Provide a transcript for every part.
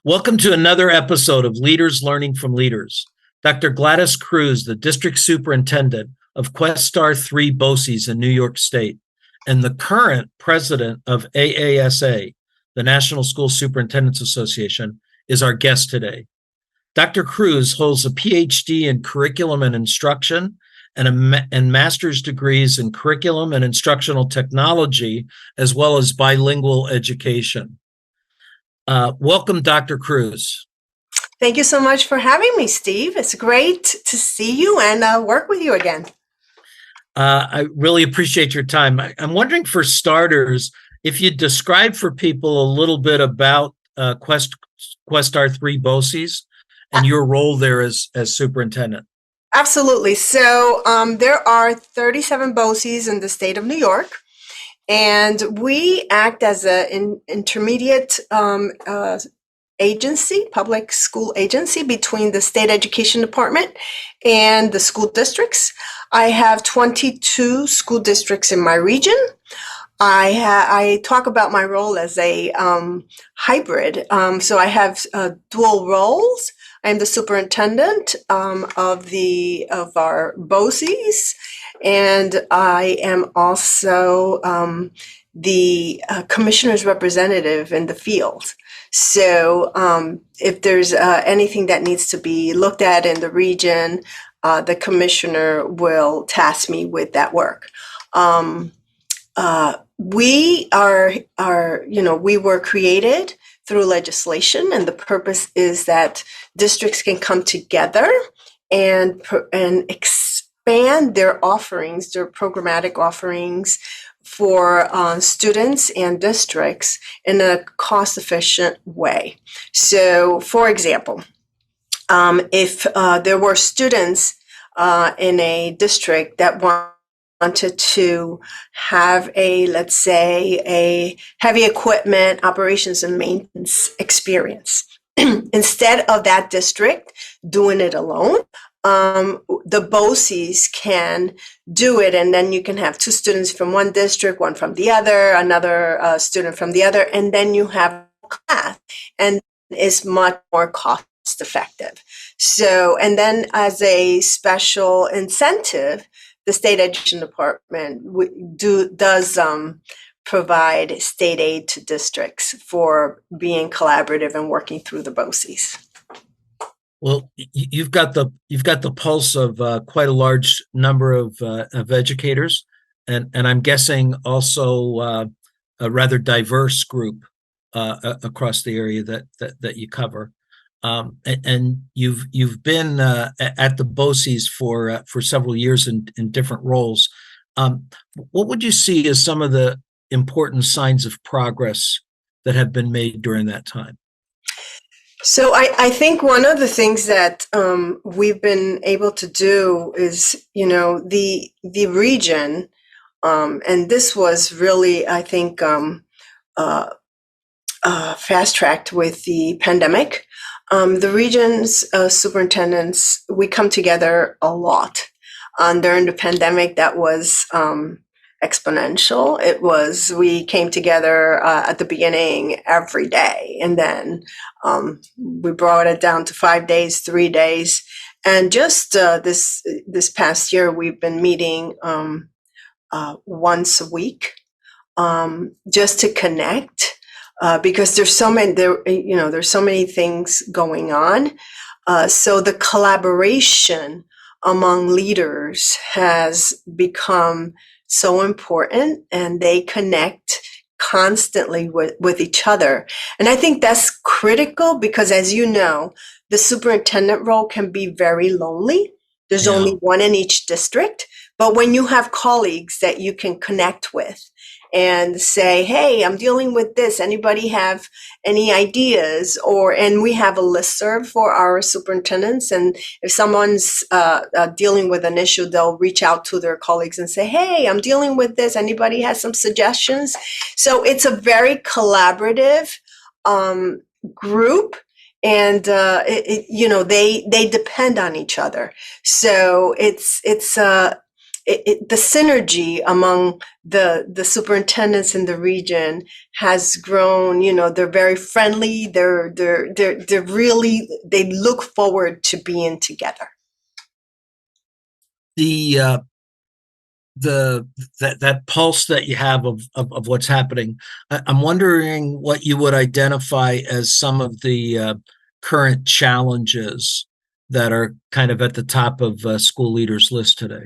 Welcome to another episode of Leaders Learning from Leaders. Dr. Gladys Cruz, the District Superintendent of Questar III BOCES in New York State, and the current president of AASA, the National School Superintendents Association, is our guest today. Dr. Cruz holds a PhD in curriculum and instruction and master's degrees in curriculum and instructional technology, as well as bilingual education. Welcome, Dr. Cruz. Thank you so much for having me, Steve. It's great to see you and work with you again. I really appreciate your time. I'm wondering, for starters, if you'd describe for people a little bit about Questar III BOCES and your role there as superintendent. Absolutely. So there are 37 BOCES in the state of New York, and we act as an intermediate agency, public school agency, between the state education department and the school districts. I have 22 school districts in my region. I talk about my role as a hybrid. So I have dual roles. I'm the superintendent of our BOCES, and I am also the commissioner's representative in the field. So if there's anything that needs to be looked at in the region, the commissioner will task me with that work. We were created through legislation, and the purpose is that districts can come together and expand their offerings, their programmatic offerings for students and districts in a cost-efficient way. So, for example, if there were students in a district that wanted to have let's say, a heavy equipment operations and maintenance experience, instead of that district doing it alone, the BOCES can do it, and then you can have two students from one district, one from the other, another student from the other, and then you have a class, and it's much more cost effective. So, and then as a special incentive, the state education department does provide state aid to districts for being collaborative and working through the BOCES. Well, you've got the pulse of quite a large number of educators, and I'm guessing also a rather diverse group across the area that you cover. And you've been at the BOCES for several years in different roles. What would you see as some of the important signs of progress that have been made during that time? So I think one of the things that we've been able to do is, the region, and this was really, I think, fast-tracked with the pandemic. The region's superintendents, we come together a lot. During the pandemic, that was exponential. We came together at the beginning every day, and then we brought it down to 5 days, 3 days. And just this past year, we've been meeting once a week, just to connect. Because there's so many things going on. So the collaboration among leaders has become so important, and they connect constantly with each other. And I think that's critical because, as you know, the superintendent role can be very lonely. There's only one in each district. But when you have colleagues that you can connect with and say, hey, I'm dealing with this. Anybody have any ideas? And we have a listserv for our superintendents. And if someone's dealing with an issue, they'll reach out to their colleagues and say, hey, I'm dealing with this. Anybody has some suggestions? So it's a very collaborative group. And they depend on each other. So it's the synergy among the superintendents in the region has grown. They're very friendly. They're really, they look forward to being together. That pulse that you have of what's happening, I'm wondering what you would identify as some of the current challenges that are kind of at the top of school leaders' list today.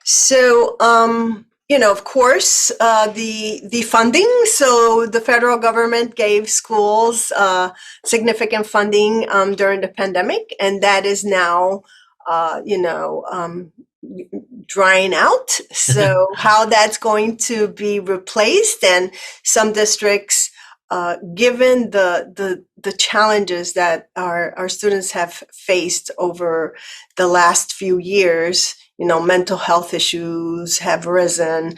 So, of course, the funding. So the federal government gave schools significant funding during the pandemic, and that is now, drying out. So how that's going to be replaced, and some districts, given the challenges that our students have faced over the last few years, mental health issues have risen,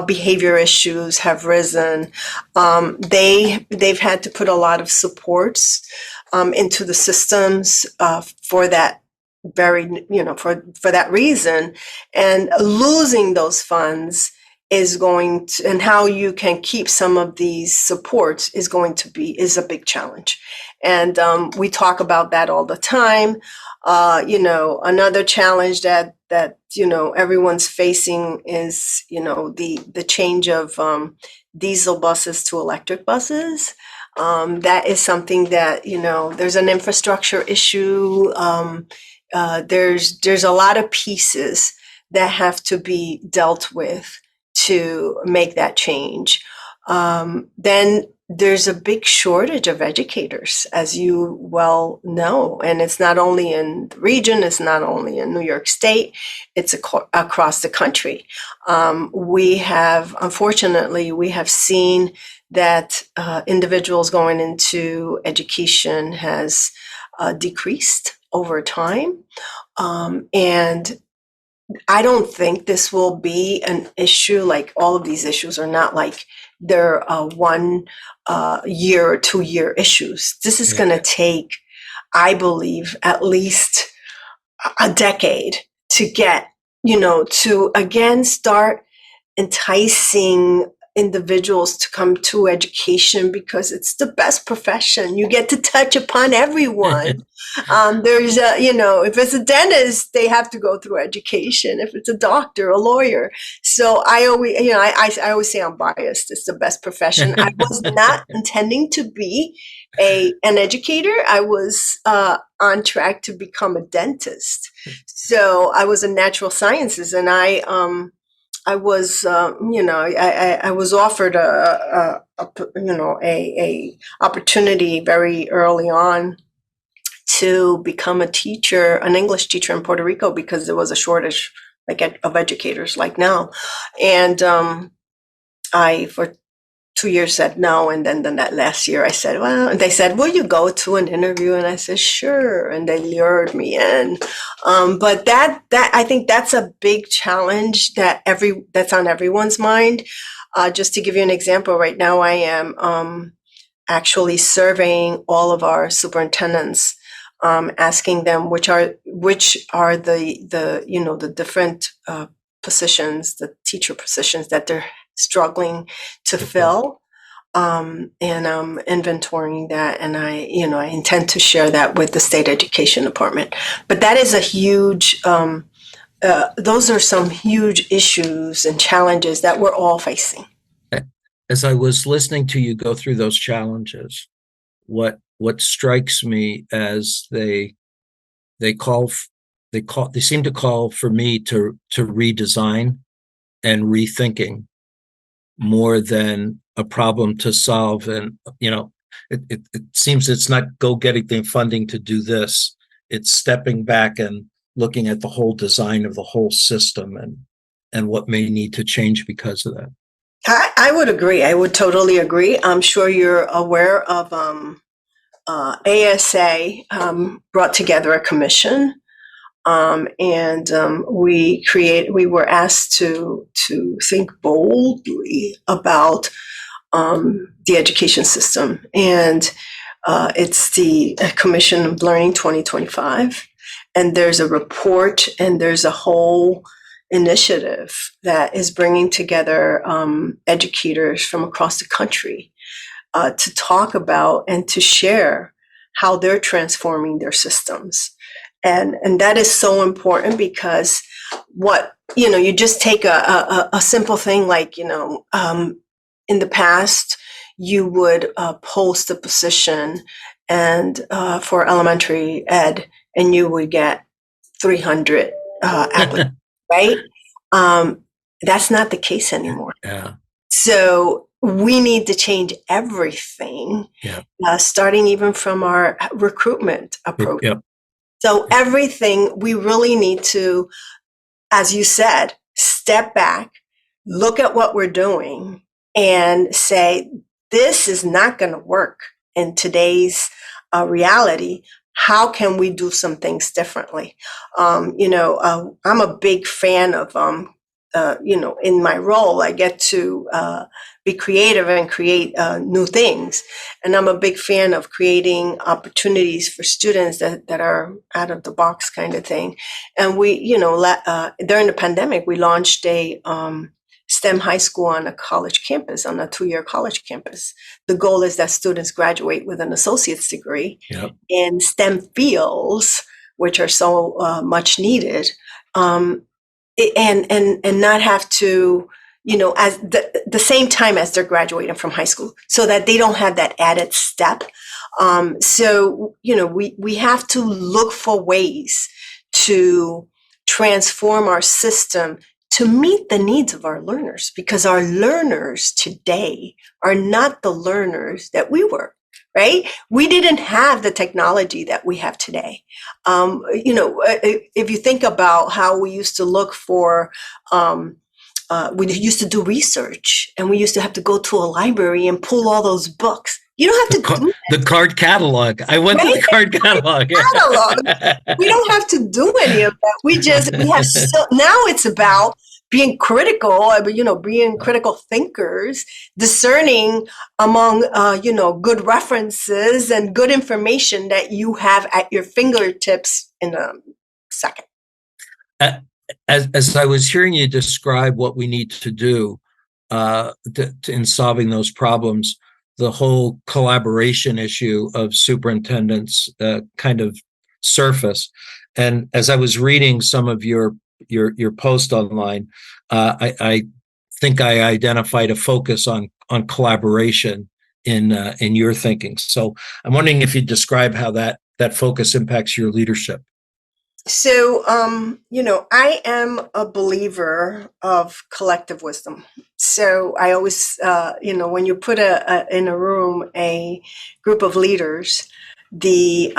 behavior issues have risen. They've had to put a lot of supports into the systems for that for that reason, and losing those funds is going to, and how you can keep some of these supports is a big challenge. And we talk about that all the time. Another challenge that everyone's facing is, the change of diesel buses to electric buses. That is something that, there's an infrastructure issue. There's a lot of pieces that have to be dealt with to make that change. Then there's a big shortage of educators, as you well know, and it's not only in the region, it's not only in New York State, it's across the country. Unfortunately, we have seen that individuals going into education has decreased over time. And I don't think this will be an issue. Like, all of these issues are not like they're 1 year or 2 year issues. This is going to take, I believe, at least a decade to get, to again start enticing individuals to come to education, because it's the best profession. You get to touch upon everyone. There's if it's a dentist, they have to go through education. If it's a doctor, a lawyer. So I always, I always say I'm biased. It's the best profession. I was not intending to be an educator. I was on track to become a dentist. So I was in natural sciences, and I was, I was offered a opportunity very early on to become a teacher, an English teacher in Puerto Rico, because there was a shortage of educators like now. And I, for 2 years, said no. And then that last year I said, well, and they said, will you go to an interview? And I said, sure. And they lured me in. But that I think that's a big challenge that's on everyone's mind. Just to give you an example, right now I am actually surveying all of our superintendents, asking them which are the different positions, the teacher positions that they're struggling to fill, and inventorying that, and I intend to share that with the state education department. But that is a huge, those are some huge issues and challenges that we're all facing. As I was listening to you go through those challenges, what strikes me as they seem to call for me to redesign and rethinking more than a problem to solve. And it seems it's not go getting the funding to do this. It's stepping back and looking at the whole design of the whole system and what may need to change because of that. I would agree. I would totally agree. I'm sure you're aware of AASA brought together a commission, and we were asked to think boldly about the education system, and it's the Commission of Learning 2025, and there's a report, and there's a whole initiative that is bringing together educators from across the country to talk about and to share how they're transforming their systems. And that is so important because you just take a simple thing like, in the past, you would post a position and for elementary ed, and you would get 300 applicants, right? That's not the case anymore. Yeah. So we need to change everything, starting even from our recruitment approach. Yep. So everything, we really need to, as you said, step back, look at what we're doing and say, this is not going to work in today's reality. How can we do some things differently? I'm a big fan of, in my role, I get to be creative and create new things. And I'm a big fan of creating opportunities for students that are out of the box kind of thing. And we, during the pandemic, we launched a STEM high school on a college campus, on a 2-year college campus. The goal is that students graduate with an associate's degree in STEM fields, which are so much needed, and not have to, as the same time as they're graduating from high school, so that they don't have that added step. We have to look for ways to transform our system to meet the needs of our learners, because our learners today are not the learners that we were, right? We didn't have the technology that we have today. If you think about how we used to look for, we used to do research, and we used to have to go to a library and pull all those books. You don't have to do the card catalog. I went to the card catalog. We don't have to do any of that. We have now it's about being critical, being critical thinkers, discerning among, good references and good information that you have at your fingertips in a second. As I was hearing you describe what we need to do in solving those problems, the whole collaboration issue of superintendents kind of surface. And as I was reading some of your post online, I think I identified a focus on collaboration in your thinking. So I'm wondering if you describe how that focus impacts your leadership. So, I am a believer of collective wisdom. So I always, when you put in a room a group of leaders, the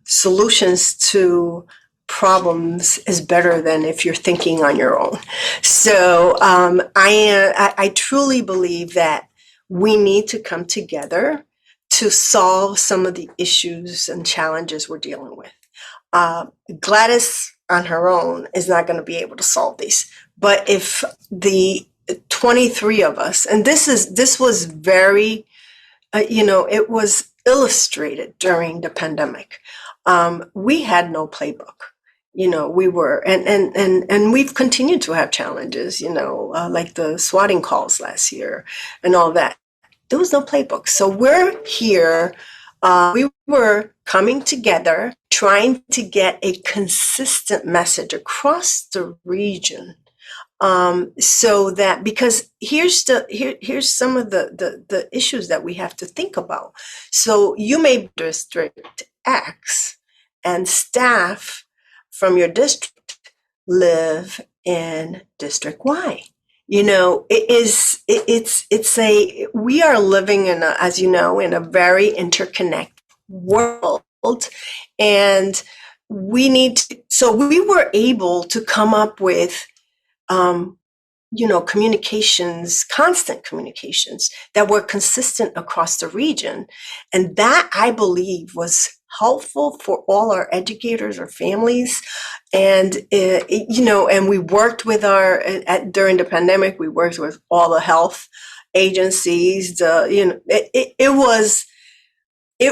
solutions to problems is better than if you're thinking on your own. So I truly believe that we need to come together to solve some of the issues and challenges we're dealing with. Gladys on her own is not going to be able to solve these. But if the 23 of us, and this was very, it was illustrated during the pandemic. We had no playbook. We were, and we've continued to have challenges, like the swatting calls last year and all that. There was no playbook. So we're here. We were coming together, trying to get a consistent message across the region, so that, because here's some of the issues that we have to think about. So you may be District X, and staff from your district live in District Y. We are living in in a very interconnected world, and so we were able to come up with, constant communications that were consistent across the region. And that, I believe, was helpful for all our educators or families. And, and we worked with during the pandemic, we worked with all the health agencies. It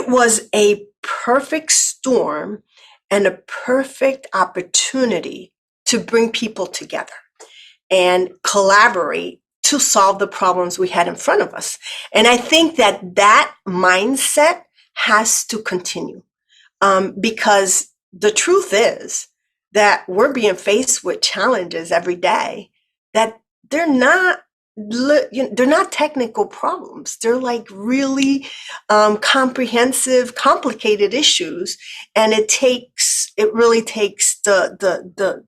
was a perfect storm and a perfect opportunity to bring people together. and collaborate to solve the problems we had in front of us. And I think that mindset has to continue, because the truth is that we're being faced with challenges every day that they're not technical problems. They're like really comprehensive, complicated issues, and it really takes the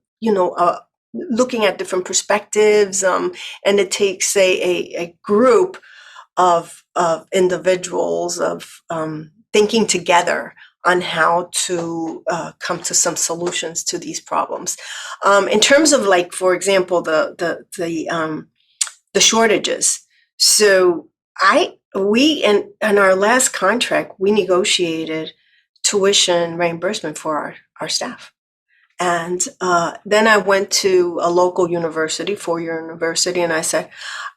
looking at different perspectives, and it takes a group of individuals of thinking together on how to come to some solutions to these problems. In terms of, like, for example, the shortages. So we in our last contract, we negotiated tuition reimbursement for our staff. And then I went to a local university, four-year university, and I said,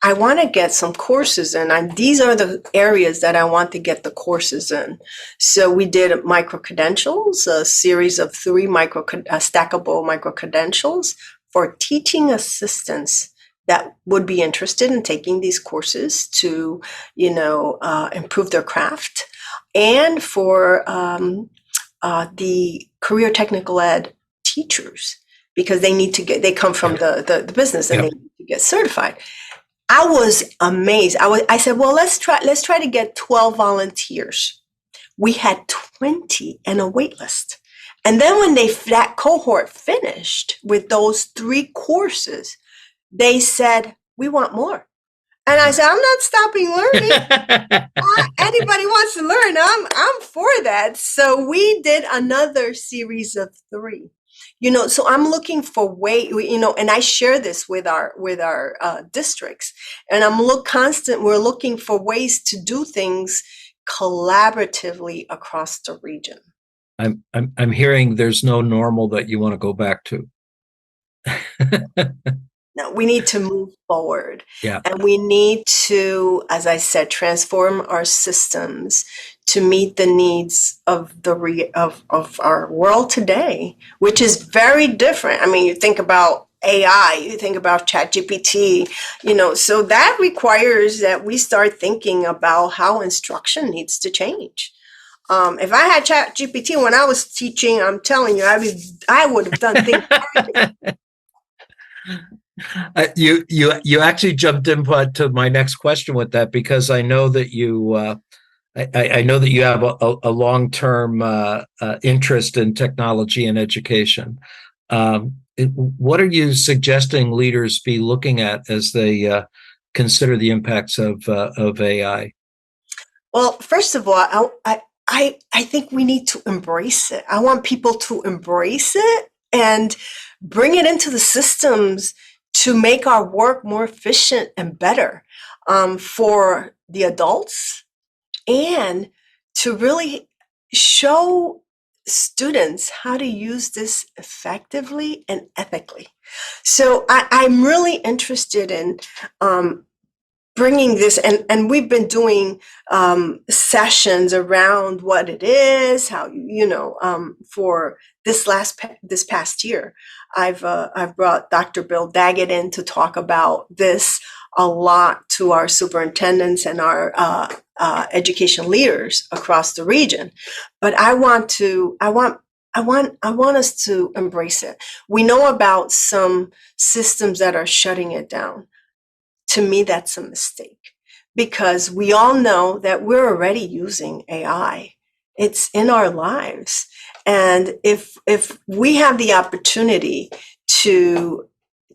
I want to get some courses in, and these are the areas that I want to get the courses in. So we did micro-credentials, a series of 3 stackable micro-credentials for teaching assistants that would be interested in taking these courses to, improve their craft, and for the career technical ed teachers, because they come from the business, and they need to get certified. I was amazed. I said, well, let's try to get 12 volunteers. We had 20 and a wait list. And then when that cohort finished with those 3 courses, they said, we want more. And I said, I'm not stopping learning. Anybody wants to learn, I'm for that. So we did another series of 3. So I'm looking for and I share this with our districts, and we're looking for ways to do things collaboratively across the region. I'm hearing there's no normal that you want to go back to. No, we need to move forward. Yeah. And we need to, as I said, transform our systems to meet the needs of of our world today, which is very different. I mean, you think about AI, you think about ChatGPT, so that requires that we start thinking about how instruction needs to change. If I had ChatGPT when I was teaching, I'm telling you, I would have done things differently. You actually jumped into my next question with that, because I know that you I know that you have a long-term interest in technology and education. What are you suggesting leaders be looking at as they consider the impacts of AI? Well, first of all, I think we need to embrace it. I want people to embrace it and bring it into the systems to make our work more efficient and better for the adults, and to really show students how to use this effectively and ethically. So I'm really interested in bringing this, and we've been doing sessions around what it is, how for this past year, I've brought Dr. Bill Daggett in to talk about this a lot to our superintendents and our education leaders across the region. But I want us to embrace it. We know about some systems that are shutting it down. To me, that's a mistake, because we all know that we're already using AI. It's in our lives. And if we have the opportunity to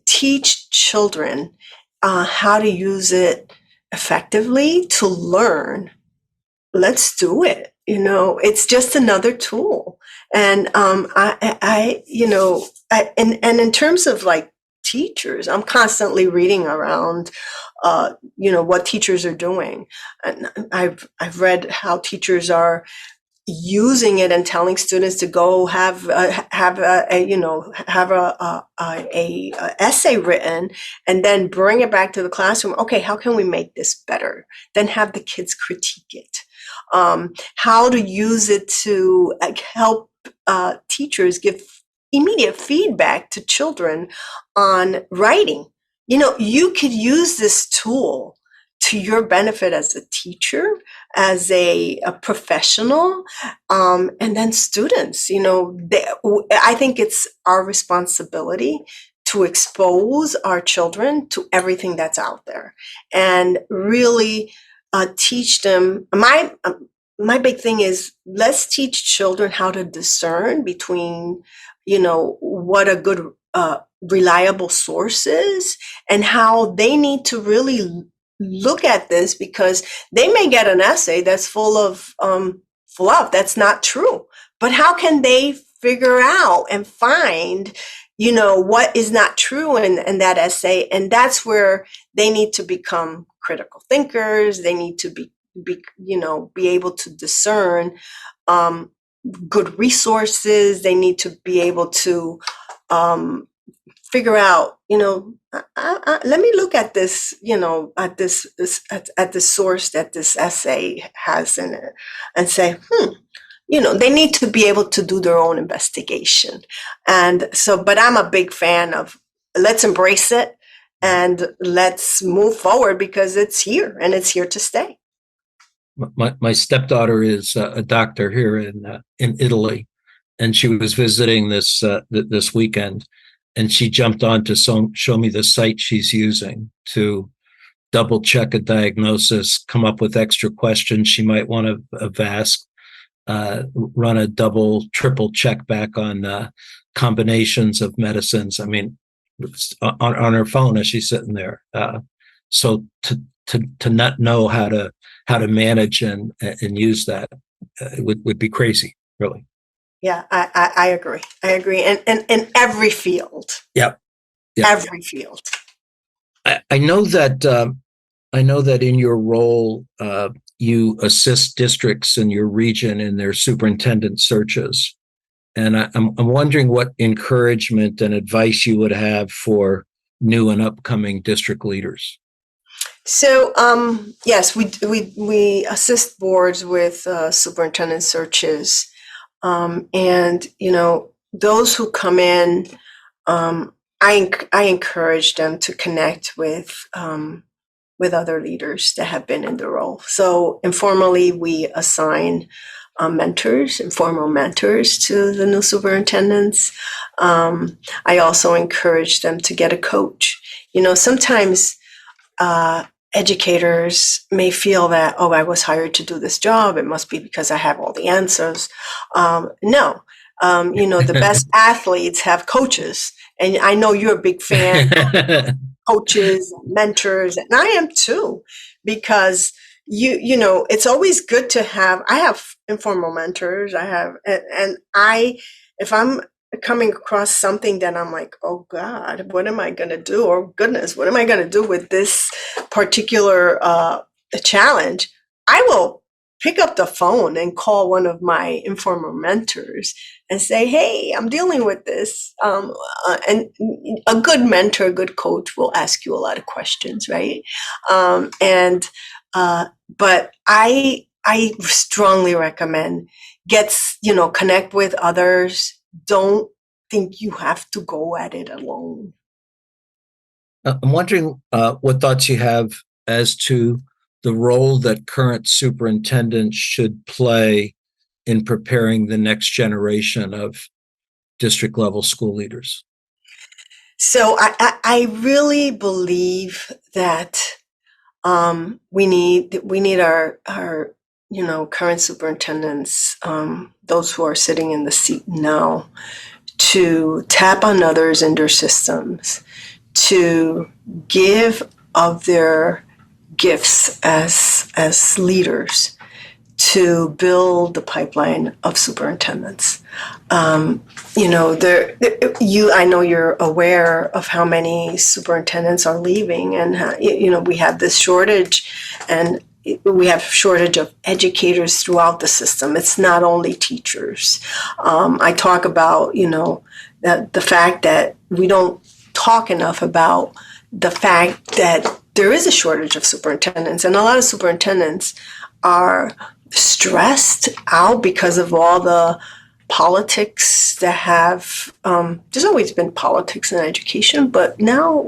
teach children how to use it effectively to learn, let's do it. It's just another tool. And and in terms of like teachers, I'm constantly reading around what teachers are doing, and I've read how teachers are using it and telling students to go have a essay written, and then bring it back to the classroom. Okay, how can we make this better? Then have the kids critique it. How to use it to help teachers give immediate feedback to children on writing. you could use this tool to your benefit as a teacher, as a professional, and then students. I think it's our responsibility to expose our children to everything that's out there and really teach them. My big thing is, let's teach children how to discern between, what a good reliable source is and how they need to really look at this, because they may get an essay that's full of fluff that's not true. But how can they figure out and find, what is not true in that essay? And that's where they need to become critical thinkers. They need to be able to discern good resources. They need to be able to figure out, let me look at this, at the source that this essay has in it, and say, they need to be able to do their own investigation. And so, but I'm a big fan of, let's embrace it and let's move forward, because it's here and it's here to stay. My stepdaughter is a doctor here in Italy, and she was visiting this weekend, and she jumped on to show me the site she's using to double check a diagnosis, come up with extra questions she might want to have asked, run a double, triple check back on combinations of medicines. I mean, on her phone as she's sitting there. So to not know how to manage and use that would be crazy, really. Yeah, I agree. I agree. And in every field. Yep. Every field. I know that in your role, you assist districts in your region in their superintendent searches. And I'm wondering what encouragement and advice you would have for new and upcoming district leaders. So, yes, we assist boards with superintendent searches. And, those who come in, I encourage them to connect with other leaders that have been in the role. So informally, we assign informal mentors to the new superintendents. I also encourage them to get a coach. Sometimes educators may feel that, I was hired to do this job, it must be because I have all the answers. No, the best athletes have coaches. And I know you're a big fan of coaches, mentors, and I am too, because it's always good to have. I have informal mentors. If I'm coming across something, then I'm like, oh God, what am I going to do? Or goodness, what am I going to do with this particular challenge? I will pick up the phone and call one of my informal mentors and say, hey, I'm dealing with this. And a good mentor, a good coach will ask you a lot of questions, right? But I strongly recommend connect with others. Don't think you have to go at it alone. I'm wondering what thoughts you have as to the role that current superintendents should play in preparing the next generation of district level school leaders. So I really believe that we need our current superintendents, those who are sitting in the seat now, to tap on others in their systems, to give of their gifts as leaders, to build the pipeline of superintendents. I know you're aware of how many superintendents are leaving, and we have this shortage, and we have shortage of educators throughout the system. It's not only teachers. I talk about the fact that we don't talk enough about the fact that there is a shortage of superintendents, and a lot of superintendents are stressed out because of all the politics that have, there's always been politics in education, but now,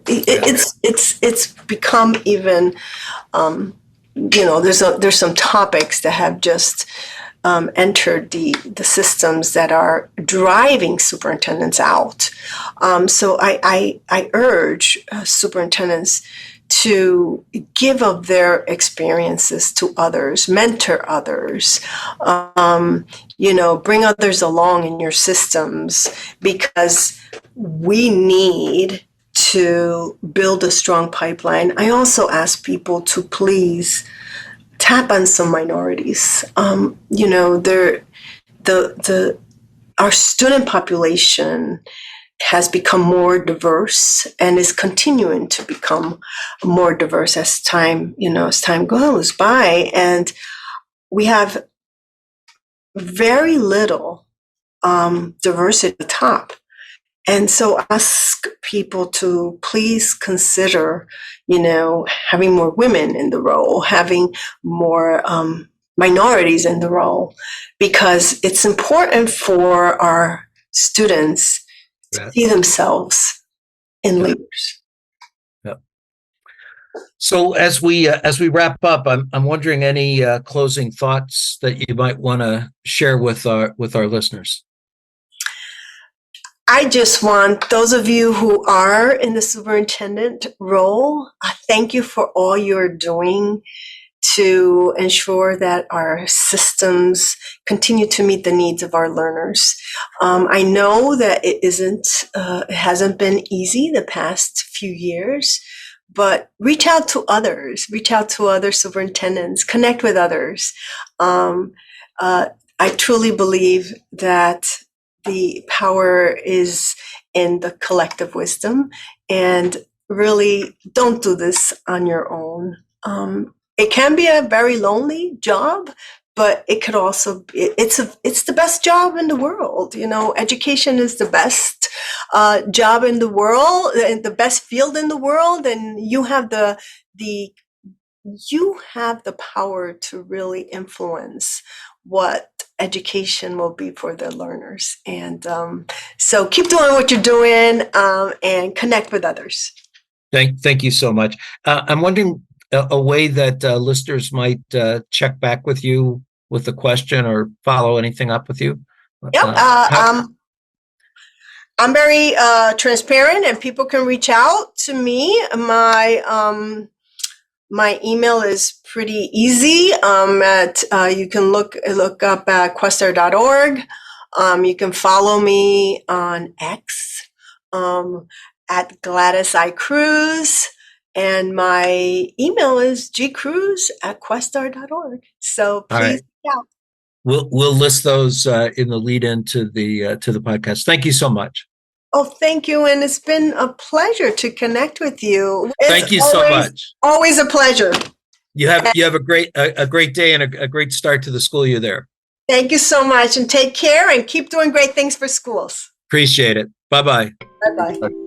it's become even, there's some topics that have just entered the systems that are driving superintendents out. So I urge superintendents to give of their experiences to others, mentor others, bring others along in your systems, because we need to build a strong pipeline. I also ask people to please tap on some minorities. Our student population has become more diverse and is continuing to become more diverse as time goes by. And we have very little diversity at the top. And so ask people to please consider, having more women in the role, having more minorities in the role, because it's important for our students to see themselves in leaders. Yeah. So as we wrap up, I'm wondering any closing thoughts that you might want to share with our listeners. I just want those of you who are in the superintendent role, thank you for all you're doing to ensure that our systems continue to meet the needs of our learners. I know that it hasn't been easy the past few years, but reach out to others, reach out to other superintendents, connect with others. I truly believe that the power is in the collective wisdom, and really don't do this on your own. It can be a very lonely job, but it could also it's the best job in the world. Education is the best job in the world, and the best field in the world, and you have the power to really influence what education will be for the learners. And so keep doing what you're doing, and connect with others. Thank you so much. I'm wondering a way that listeners might check back with you with a question or follow anything up with you. Yep. I'm very transparent, and people can reach out to me. My email is pretty easy. You can look up at questar.org. You can follow me on X at Gladys I Cruz, and my email is gcruz@questar.org. So please reach out. We'll list those in the lead into the podcast. Thank you so much. Oh, thank you. And it's been a pleasure to connect with you. Thank you so much. Always a pleasure. You have a great day and a great start to the school year there. Thank you so much, and take care and keep doing great things for schools. Appreciate it. Bye-bye. Bye-bye.